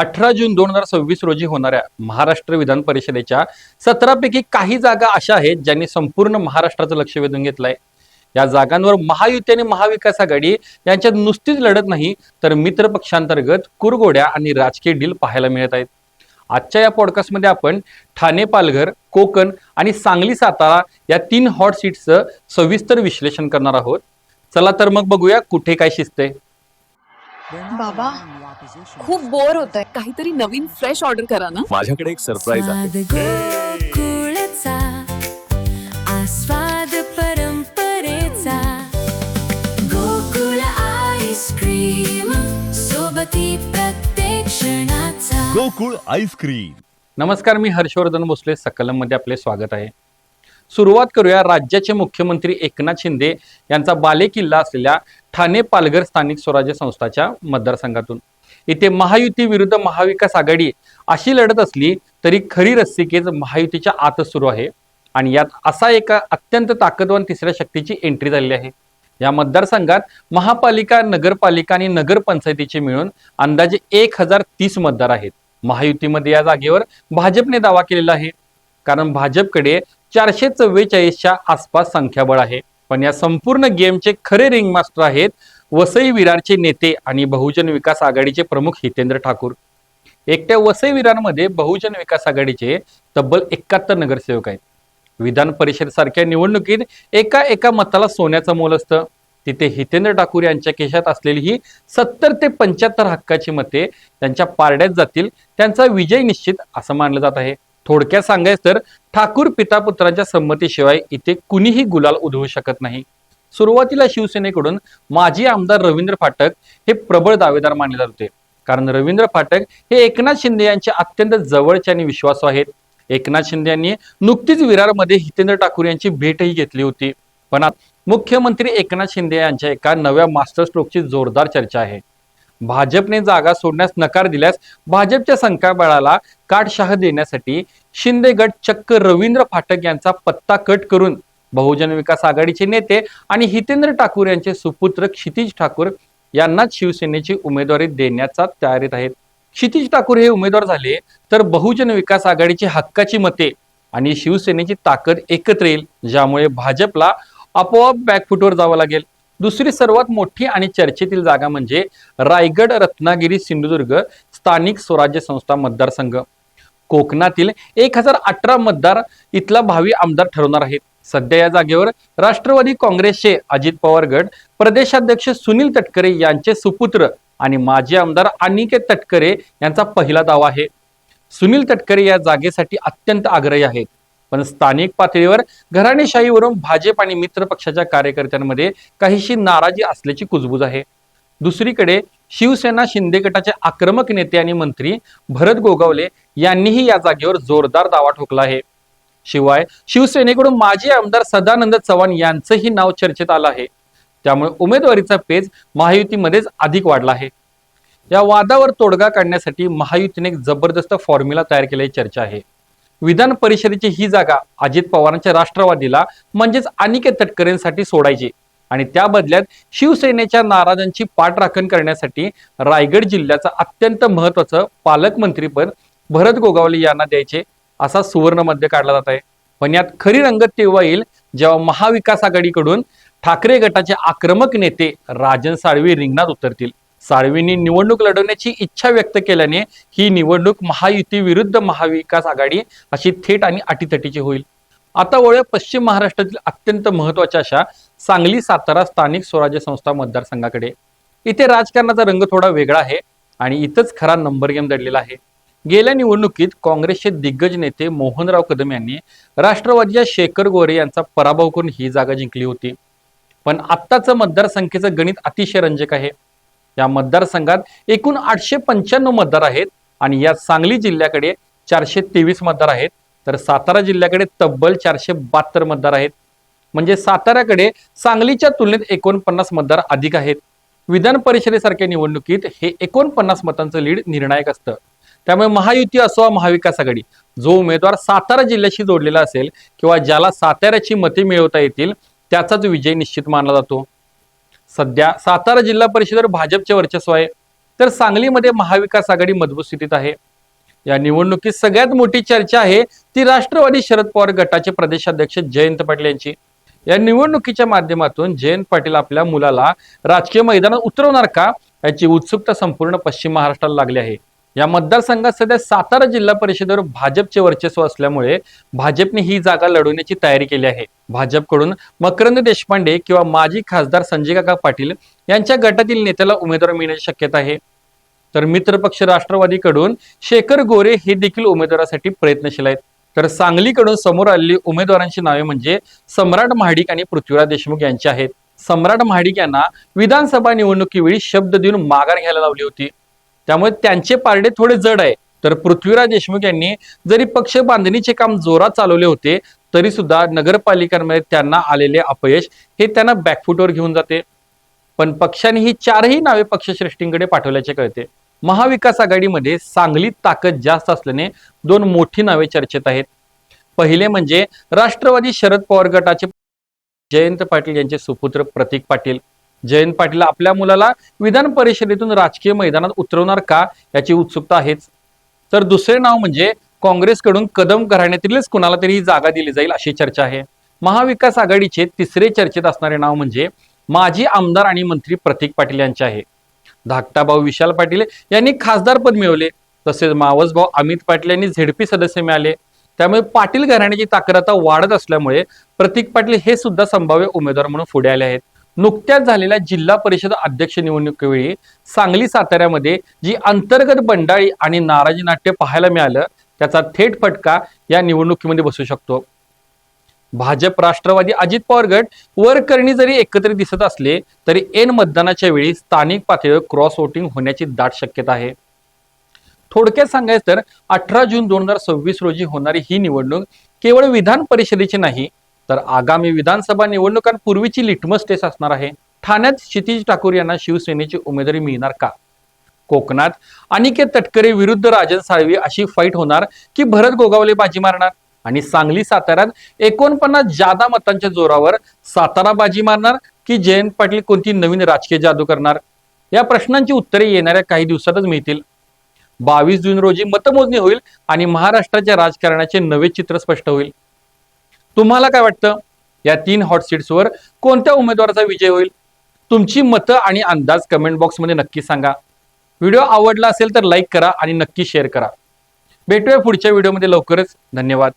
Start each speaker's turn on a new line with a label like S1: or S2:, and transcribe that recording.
S1: 18 जून 2026 रोजी होणाऱ्या महाराष्ट्र विधान परिषदेच्या 17 पैकी काही जागा अशा आहेत ज्यांनी संपूर्ण महाराष्ट्राचं लक्ष वेधून घेतलंय। या जागांवर महायुती आणि महाविकास आघाडी यांच्यात नुसतीच लढत नाही तर मित्र पक्षांतर्गत कुरघोड्या आणि राजकीय डील पाहायला मिळत आहेत। आजच्या या पॉडकास्टमध्ये आपण ठाणे, पालघर, कोकण आणि सांगली, सातारा या 3 हॉट सीट्सचं सविस्तर विश्लेषण करणार आहोत। चला तर मग बघूया कुठे काय शिजतंय।
S2: बाबा खूप बोर होतंय, काहीतरी नवीन फ्रेश ऑर्डर करा ना।
S3: माझ्याकडे एक सरप्राईज आहे।
S4: गोकुळचा आस्वाद परंपरेचा गोकुळ आईस्क्रीम सोबती प्रत्येक क्षणाचा
S3: गोकुळ आईस्क्रीम।
S1: नमस्कार, मी हर्षवर्धन भोसले, सकलममध्ये आपले स्वागत आहे। सुरुवात करूया राज्याचे मुख्यमंत्री एकनाथ शिंदे यांचा बालेकिल्ला असलेल्या ठाणे पालघर स्थानिक स्वराज्य संस्थाच्या मतदारसंघातून। इथे महायुती विरुद्ध महाविकास आघाडी अशी लढत असली तरी खरी रस्सीखेच महायुतीच्या आतच सुरू आहे आणि यात असा एका अत्यंत ताकदवान तिसऱ्या शक्तीची एंट्री झालेली आहे। या मतदारसंघात महापालिका, नगरपालिका आणि नगरपंचायतीचे मिळून अंदाजे 1030 मतदार आहेत। महायुतीमध्ये या जागेवर भाजपने दावा केलेला आहे, कारण भाजपकडे 444च्या आसपास संख्याबळ आहे। पण या संपूर्ण गेमचे खरे रिंग मास्टर आहेत वसई विरारचे नेते आणि बहुजन विकास आघाडीचे प्रमुख हितेंद्र ठाकूर। एकट्या वसई विरारमध्ये बहुजन विकास आघाडीचे तब्बल 71 नगरसेवक आहेत। विधान परिषद सारख्या निवडणुकीत एका मताला सोन्याचं मोल असतं, तिथे हितेंद्र ठाकूर यांच्या केशात असलेली ही 70 ते 75 हक्काची मते त्यांच्या पारड्यात जातील, त्यांचा विजय निश्चित असं मानलं जात आहे। थोडक्यात सांगायचं तर ठाकूर पिता पुत्रांच्या संमतीशिवाय इथे कुणीही गुलाल उधळू शकत नाही। सुरुवातीला शिवसेनेकडून माजी आमदार रवींद्र फाटक हे प्रबळ दावेदार मानले जात होते, कारण रवींद्र फाटक हे एकनाथ शिंदे यांचे अत्यंत जवळचे आणि विश्वासू आहेत। एकनाथ शिंदे यांनी नुकतीच विरारमध्ये हितेंद्र ठाकूर यांची भेटही घेतली होती। पण मुख्यमंत्री एकनाथ शिंदे यांच्या एका नव्या मास्टर स्ट्रोकची जोरदार चर्चा आहे। भाजपने जागा सोडण्यास नकार दिल्यास भाजपच्या संख्याबळाला काटशहा देण्यासाठी शिंदे गट चक्क रवींद्र फाटक यांचा पत्ता कट करून बहुजन विकास आघाडीचे नेते आणि हितेंद्र ठाकूर यांचे सुपुत्र क्षितिज ठाकूर यांनाच शिवसेनेची उमेदवारी देण्याचा तयारीत आहेत। क्षितिज ठाकूर हे उमेदवार झाले तर बहुजन विकास आघाडीची हक्काची मते आणि शिवसेनेची ताकद एकत्र येईल, ज्यामुळे भाजपला आपोआप बॅकफुटवर जावं लागेल। दुसरी सर्वात मोठी आणि चर्चेतील जागा म्हणजे रायगड, रत्नागिरी, सिंधुदुर्ग स्थानिक स्वराज्य संस्था मतदारसंघ। कोकणातील 1018 मतदार इथला भावी आमदार ठरवणार आहेत। सध्या या जागेवर राष्ट्रवादी काँग्रेसचे अजित पवार गट प्रदेशाध्यक्ष सुनील तटकरे यांचे सुपुत्र आणि माजी आमदार अनिकेत तटकरे यांचा पहिला दावा आहे। सुनील तटकरे या जागेसाठी अत्यंत आग्रही आहेत, पण स्थानिक पातळीवर घराणेशाहीवरून भाजप आणि मित्र पक्षाच्या कार्यकर्त्यांमध्ये काहीशी नाराजी असल्याची कुजबूज आहे। दुसरीकडे शिवसेना शिंदे गटाचे आक्रमक नेते आणि मंत्री भरत गोगावले यांनीही या जागेवर जोरदार दावा ठोकला आहे। शिवाय शिवसेनेकडून माजी आमदार सदानंद चव्हाण यांचंही नाव चर्चेत आलं आहे, त्यामुळे उमेदवारीचा पेच महायुतीमध्येच अधिक वाढला आहे। या वादावर तोडगा काढण्यासाठी महायुतीने एक जबरदस्त फॉर्म्युला तयार केल्याची चर्चा आहे। विधान परिषदेची ही जागा अजित पवारांच्या राष्ट्रवादीला म्हणजेच अनिकेत तटकरेंसाठी सोडायची आणि त्या बदल्यात शिवसेनेच्या नाराजांची पाठराखण करण्यासाठी रायगड जिल्ह्याचं अत्यंत महत्वाचं पालकमंत्रीपद भरत गोगावले यांना द्यायचे असा सुवर्ण मध्य काढला जात आहे। पण यात खरी रंगत तेव्हा येईल जेव्हा महाविकास आघाडीकडून ठाकरे गटाचे आक्रमक नेते राजन साळवी रिंगणात उतरतील। साळवींनी निवडणूक लढवण्याची इच्छा व्यक्त केल्याने ही निवडणूक महायुती विरुद्ध महाविकास आघाडी अशी थेट आणि अटीतटीची होईल। आता वळूया पश्चिम महाराष्ट्रातील अत्यंत महत्वाच्या अशा सांगली, सातारा स्थानिक स्वराज्य संस्था मतदारसंघाकडे। इथे राजकारणाचा रंग थोडा वेगळा आहे आणि इथंच खरा नंबर गेम दडलेला आहे। गेल्या निवडणुकीत काँग्रेसचे दिग्गज नेते मोहनराव कदम यांनी राष्ट्रवादीच्या शेखर गोरे यांचा पराभव करून ही जागा जिंकली होती। पण आत्ताचं मतदारसंख्येचं गणित अतिशय रंजक आहे। या मतदारसंघात एकूण 895 मतदार आहेत आणि यात सांगली जिल्ह्याकडे 423 मतदार आहेत, तर सातारा जिल्ह्याकडे तब्बल 472 मतदार आहेत। म्हणजे साताऱ्याकडे सांगलीच्या तुलनेत 49 मतदार अधिक आहेत। विधान परिषदेसारख्या निवडणुकीत हे 49 मतांचं लीड निर्णायक असतं। त्यामुळे महायुती असो वा महाविकास आघाडी, जो उमेदवार सातारा जिल्ह्याशी जोडलेला असेल किंवा ज्याला साताऱ्याची मते मिळवता येतील त्याचाच विजय निश्चित मानला जातो। सध्या सातारा जिल्हा परिषदेवर भाजपचे वर्चस्व आहे, तर सांगलीमध्ये महाविकास आघाडी मजबूत स्थितीत आहे. या निवडणुकीत सगळ्यात मोठी चर्चा आहे ती राष्ट्रवादी शरद पवार गटाचे प्रदेशाध्यक्ष जयंत पाटील यांची. या निवडणुकीच्या माध्यमातून जयंत पाटील आपल्या मुलाला राजकीय मैदानात उतरवणार का याची उत्सुकता संपूर्ण पश्चिम महाराष्ट्राला लागली आहे. या मतदारसंघात सध्या सातारा जिल्हा परिषदेवर भाजपचे वर्चस्व असल्यामुळे भाजपने ही जागा लढवण्याची तयारी केली आहे. भाजपकडून मकरंद देशपांडे किंवा माजी खासदार संजय काका पाटील यांच्या गटातील नेत्याला उमेदवार मिळण्याची शक्यता आहे. तर मित्रपक्ष राष्ट्रवादीकडून शेखर गोरे हे देखील उमेदवारासाठी प्रयत्नशील आहेत. तर सांगलीकडून समोर आलेली उमेदवारांची नावे म्हणजे सम्राट महाडिक आणि पृथ्वीराज देशमुख यांची आहेत. सम्राट महाडिक यांना विधानसभा निवडणुकीवेळी शब्द देऊन माघार घ्यायला लावली होती, त्यामुळे त्यांचे पारडे थोडे जड आहे. तर पृथ्वीराज देशमुख यांनी जरी पक्ष बांधणीचे काम जोरात चालवले होते तरी सुद्धा नगरपालिकांमध्ये त्यांना आलेले अपयश हे त्यांना बॅकफुटवर घेऊन जाते. पण पक्षाने ही चारही नावे पक्षश्रेष्ठींकडे पाठवल्याचे कळते. महाविकास आघाडीमध्ये सांगलीत ताकद जास्त असल्याने दोन मोठी नावे चर्चेत आहेत. पहिले म्हणजे राष्ट्रवादी शरद पवार गटाचे जयंत पाटील यांचे सुपुत्र प्रतीक पाटील. जयंत पाटील आपल्या मुलाला विधान परिषदेतून राजकीय मैदानात उतरवणार का याची उत्सुकता आहेच. तर दुसरे नाव म्हणजे काँग्रेसकडून कदम घराण्यातीलच कुणाला तरी ही जागा दिली जाईल अशी चर्चा आहे. महाविकास आघाडीचे तिसरे चर्चेत असणारे नाव म्हणजे माजी आमदार आणि मंत्री प्रतीक पाटील यांचे आहे. धाकटा भाऊ विशाल पाटील यांनी खासदार पद मिळवले, तसेच मावस भाऊ अमित पाटील यांनी झेडपी सदस्य मिळाले. त्यामुळे पाटील घराण्याची ताकद आता वाढत असल्यामुळे प्रतीक पाटील हे सुद्धा संभाव्य उमेदवार म्हणून पुढे आले आहेत. नुकत्याच झालेल्या जिल्हा परिषद अध्यक्ष निवडणुकीवेळी सांगली साताऱ्यामध्ये जी अंतर्गत बंडाळी आणि नाराजी नाट्य पाहायला मिळालं त्याचा थेट फटका या निवडणुकीमध्ये बसू शकतो. भाजप राष्ट्रवादी अजित पवार गट वरकरणी जरी एकत्रित दिसत असले तरी ऐन मतदानाच्या वेळी स्थानिक पातळीवर क्रॉस वोटिंग होण्याची दाट शक्यता आहे. थोडक्यात सांगायचं तर 18 जून 2026 रोजी होणारी ही निवडणूक केवळ विधान परिषदेची नाही तर आगामी विधानसभा निवडणुकांपूर्वीची लिटमस टेस्ट असणार आहे. ठाण्यात क्षितिज ठाकूर यांना शिवसेनेची उमेदवारी मिळणार का? कोकणात अनिकेत तटकरे विरुद्ध राजन साळवी अशी फाईट होणार की भरत गोगावले बाजी मारणार? आणि सांगली साताऱ्यात 49 जादा मतांच्या जोरावर सातारा बाजी मारणार की जयंत पाटील कोणती नवीन राजकीय जादू करणार? या प्रश्नांची उत्तरे येणाऱ्या काही दिवसातच मिळतील. 22 जून रोजी मतमोजणी होईल आणि महाराष्ट्राच्या राजकारणाचे नवे चित्र स्पष्ट होईल. तुम्हाला काय वाटतं? या 3 हॉट सीट्सवर कोणत्या उमेदवाराचा विजय होईल? तुमची मतं आणि अंदाज कमेंट बॉक्समध्ये नक्की सांगा. व्हिडिओ आवडला असेल तर लाईक करा आणि नक्की शेअर करा. भेटूया पुढच्या व्हिडिओमध्ये लवकरच. धन्यवाद.